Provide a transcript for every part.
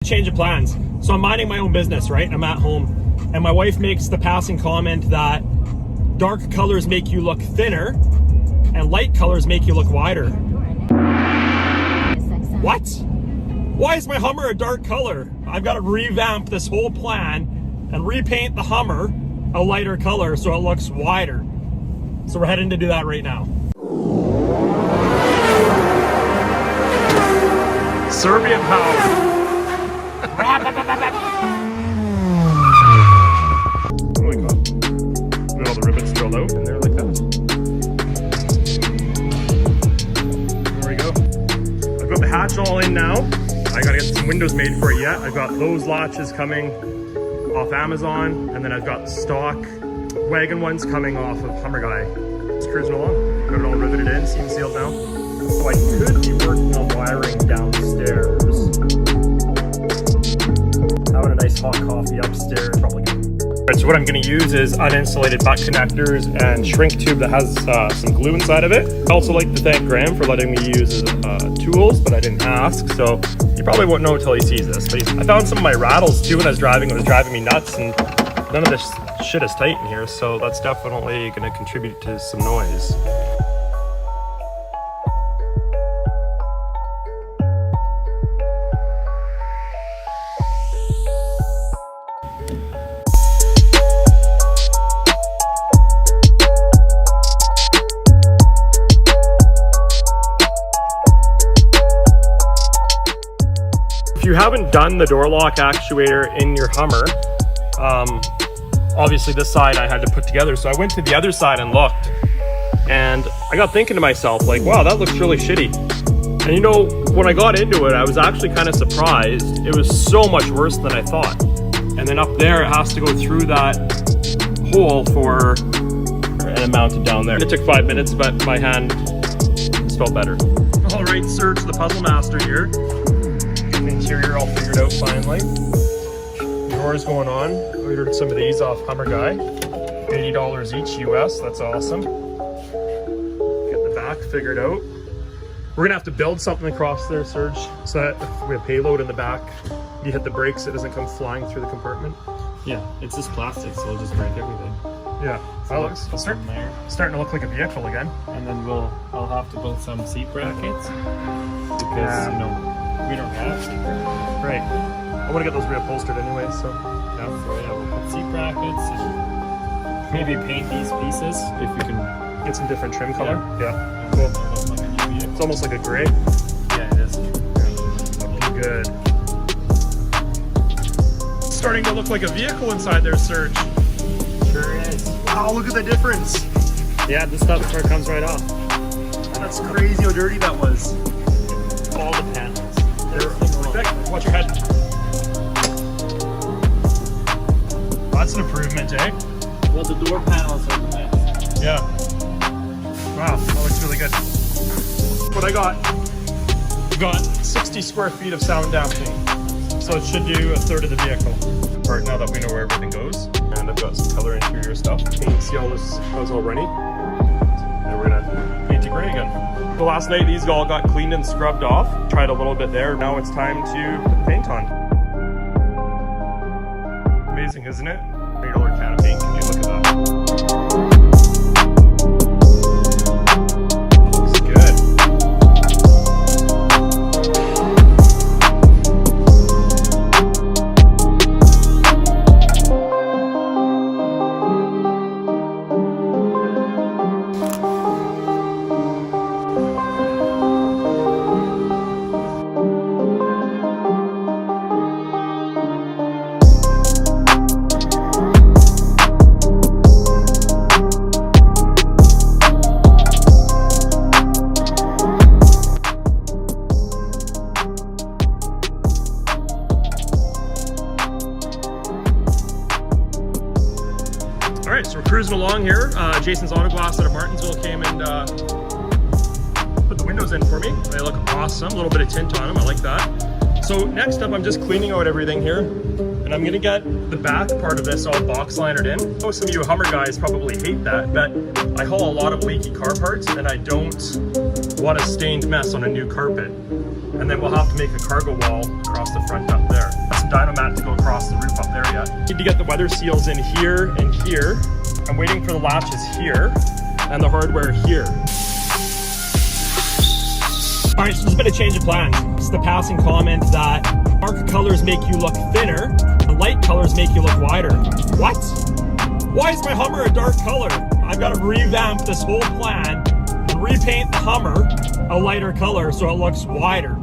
Change of plans. So I'm minding my own business, right? I'm at home and my wife makes the passing comment that dark colors make you look thinner and light colors make you look wider. What? Why is my Hummer a dark color? I've got to revamp this whole plan and repaint the Hummer a lighter color so it looks wider. So we're heading to do that right now. Serbian power. Oh my god. Look at all the rivets drilled out in there like that. There we go. I've got the hatch all in now. I gotta get some windows made for it yet. I've got those latches coming off Amazon, and then I've got stock Wagon ones coming off of Hummer Guy. Just cruising along. Got it all riveted in, seam sealed now. So I could be working on wiring downstairs. Having a nice hot coffee upstairs, probably good. Alright, so what I'm going to use is uninsulated butt connectors and shrink tube that has some glue inside of it. I also like to thank Graham for letting me use tools, but I didn't ask, so he probably won't know until he sees this. But I found some of my rattles too when I was driving. It was driving me nuts, and none of this shit is tight in here, so that's definitely going to contribute to some noise. If you haven't done the door lock actuator in your Hummer, obviously this side I had to put together, so I went to the other side and looked, and I got thinking to myself, like, wow, that looks really shitty. And you know, when I got into it, I was actually kind of surprised. It was so much worse than I thought. And then up there, it has to go through that hole for, and it mounted down there. It took 5 minutes, but my hand just felt better. All right, Serge, the puzzle master here. The interior all figured out finally. Doors going on. We ordered some of these off Hummer Guy. $80 each US, that's awesome. Get the back figured out. We're gonna have to build something across there, Serge, so that if we have payload in the back, you hit the brakes, it doesn't come flying through the compartment. Yeah, it's just plastic, so it'll just break everything. Yeah, that looks starting to look like a vehicle again. And then I'll have to build some seat brackets because you know, we don't have seat brackets. Right. I want to get those reupholstered anyway, so. Yeah, we'll put seat brackets and maybe paint these pieces if we can get some different trim color. Yeah. Cool. Like a new vehicle. It's almost like a gray. Yeah, it is. Looking good. It's starting to look like a vehicle inside there, Serge. Sure is. Wow, look at the difference. Yeah, this stuff comes right off. That's crazy how dirty that was. All the panels. Watch your head. That's an improvement, eh? Well, the door panels are the best. Yeah. Wow, that looks really good. What I got 60 square feet of sound dampening. So it should do a third of the vehicle. Part now that we know where everything goes. And I've got some color interior stuff. Paint seal is all runny. And we're gonna paint it gray again. The last night these all got cleaned and scrubbed off. Tried a little bit there. Now it's time to put the paint on. Amazing, isn't it? $3 can of paint. Can you look at that? Looks good. All right, so we're cruising along here. Jason's Auto Glass out of Martinsville came and put the windows in for me. They look awesome, a little bit of tint on them, I like that. So next up, I'm just cleaning out everything here. And I'm gonna get the back part of this all box linered in. I know some of you Hummer guys probably hate that, but I haul a lot of leaky car parts and I don't want a stained mess on a new carpet. And then we'll have to make a cargo wall across the front up there. Some Dynomat to go across the roof up there yet. Need to get the weather seals in here and here. I'm waiting for the latches here and the hardware here. All right, so there's been a change of plans. It's the passing comment that dark colors make you look thinner, and light colors make you look wider. What? Why is my Hummer a dark color? I've got to revamp this whole plan and repaint the Hummer a lighter color so it looks wider.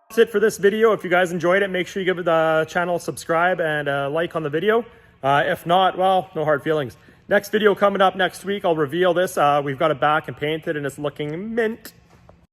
That's it for this video. If you guys enjoyed it, make sure you give the channel a subscribe and a like on the video. If not, well, no hard feelings. Next video coming up next week, I'll reveal this. We've got it back and painted and it's looking mint.